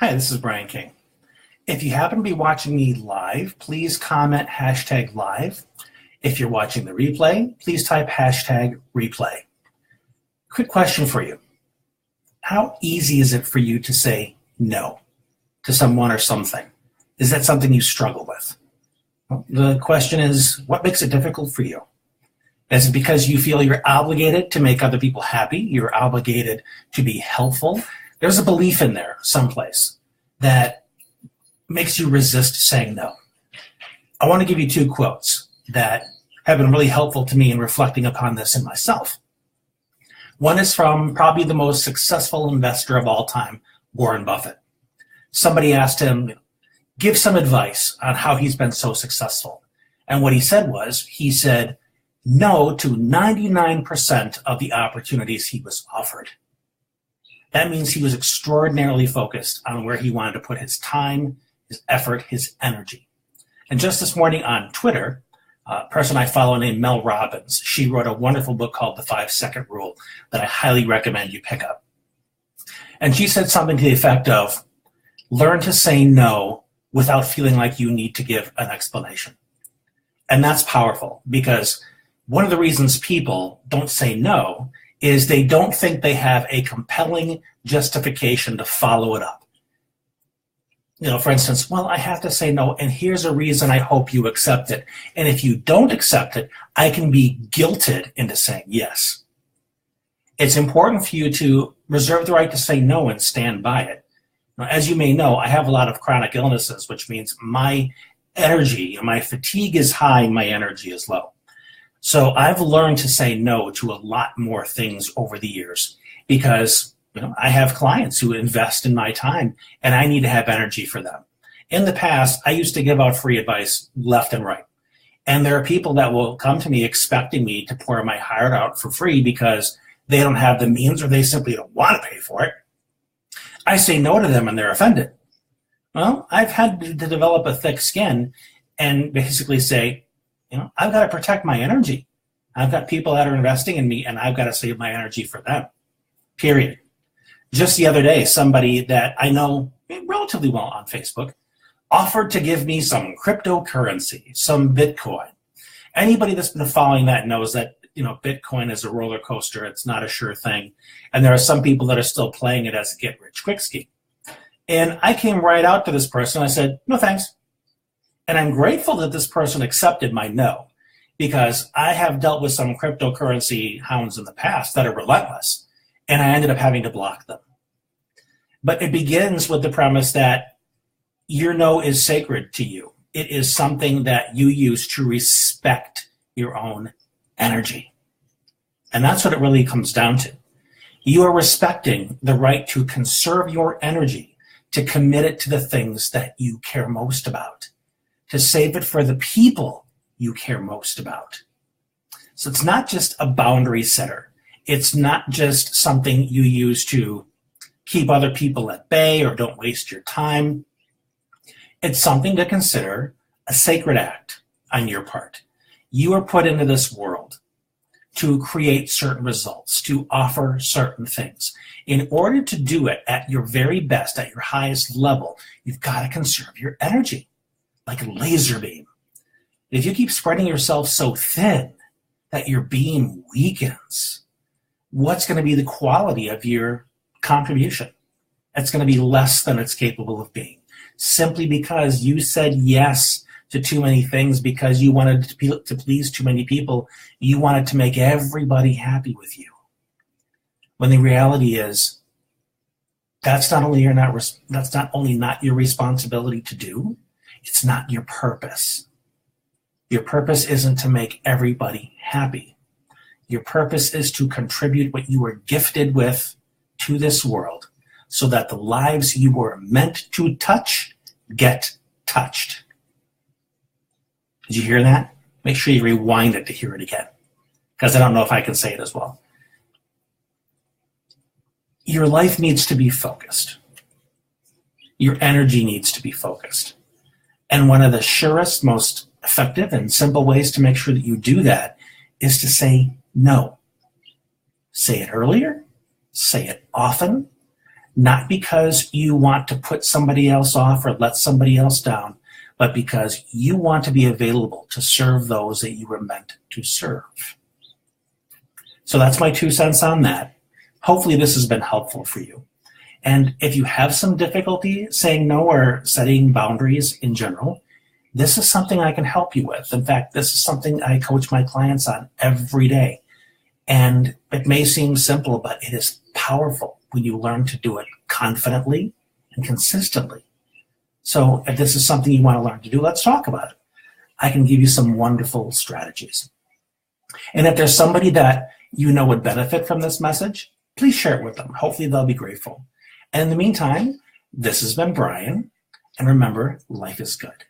Hi, this is Brian King. If you happen to be watching me live, please comment hashtag live. If you're watching the replay, please type hashtag replay. Quick question for you. How easy is it for you to say no to someone or something? Is that something you struggle with? Well, the question is, what makes it difficult for you? Is it because you feel you're obligated to make other people happy? You're obligated to be helpful? There's a belief in there someplace that makes you resist saying no. I want to give you two quotes that have been really helpful to me in reflecting upon this in myself. One is from probably the most successful investor of all time, Warren Buffett. Somebody asked him, give some advice on how he's been so successful. And what he said no to 99% of the opportunities he was offered. That means he was extraordinarily focused on where he wanted to put his time, his effort, his energy. And just this morning on Twitter, a person I follow named Mel Robbins, she wrote a wonderful book called The 5-Second Rule that I highly recommend you pick up. And she said something to the effect of, learn to say no without feeling like you need to give an explanation. And that's powerful because one of the reasons people don't say no is they don't think they have a compelling justification to follow it up. For instance, well, I have to say no, and here's a reason I hope you accept it. And if you don't accept it, I can be guilted into saying yes. It's important for you to reserve the right to say no and stand by it. Now, as you may know, I have a lot of chronic illnesses, which means my energy, my fatigue is high, and my energy is low. So I've learned to say no to a lot more things over the years because I have clients who invest in my time and I need to have energy for them. In the past, I used to give out free advice left and right. And there are people that will come to me expecting me to pour my heart out for free because they don't have the means or they simply don't want to pay for it. I say no to them and they're offended. Well, I've had to develop a thick skin and basically say, I've got to protect my energy. I've got people that are investing in me and I've got to save my energy for them, period. Just the other day, somebody that I know relatively well on Facebook offered to give me some cryptocurrency, some Bitcoin. Anybody that's been following that knows that, Bitcoin is a roller coaster. It's not a sure thing. And there are some people that are still playing it as a get-rich-quick scheme. And I came right out to this person. I said, no, thanks. And I'm grateful that this person accepted my no, because I have dealt with some cryptocurrency hounds in the past that are relentless, and I ended up having to block them. But it begins with the premise that your no is sacred to you. It is something that you use to respect your own energy. And that's what it really comes down to. You are respecting the right to conserve your energy, to commit it to the things that you care most about, to save it for the people you care most about. So it's not just a boundary setter. It's not just something you use to keep other people at bay or don't waste your time. It's something to consider a sacred act on your part. You are put into this world to create certain results, to offer certain things. In order to do it at your very best, at your highest level, you've got to conserve your energy. Like a laser beam. If you keep spreading yourself so thin that your beam weakens, what's going to be the quality of your contribution? It's going to be less than it's capable of being, simply because you said yes to too many things, because you wanted to please too many people. You wanted to make everybody happy with you. When the reality is, that's not only not your responsibility to do, it's not your purpose. Your purpose isn't to make everybody happy. Your purpose is to contribute what you were gifted with to this world so that the lives you were meant to touch get touched. Did you hear that? Make sure you rewind it to hear it again, because I don't know if I can say it as well. Your life needs to be focused. Your energy needs to be focused. And one of the surest, most effective and simple ways to make sure that you do that is to say no. Say it earlier, say it often, not because you want to put somebody else off or let somebody else down, but because you want to be available to serve those that you were meant to serve. So that's my 2 cents on that. Hopefully this has been helpful for you. And if you have some difficulty saying no or setting boundaries in general, this is something I can help you with. In fact, this is something I coach my clients on every day. And it may seem simple, but it is powerful when you learn to do it confidently and consistently. So if this is something you want to learn to do, let's talk about it. I can give you some wonderful strategies. And if there's somebody that you know would benefit from this message, please share it with them. Hopefully they'll be grateful. And in the meantime, this has been Brian. And remember, life is good.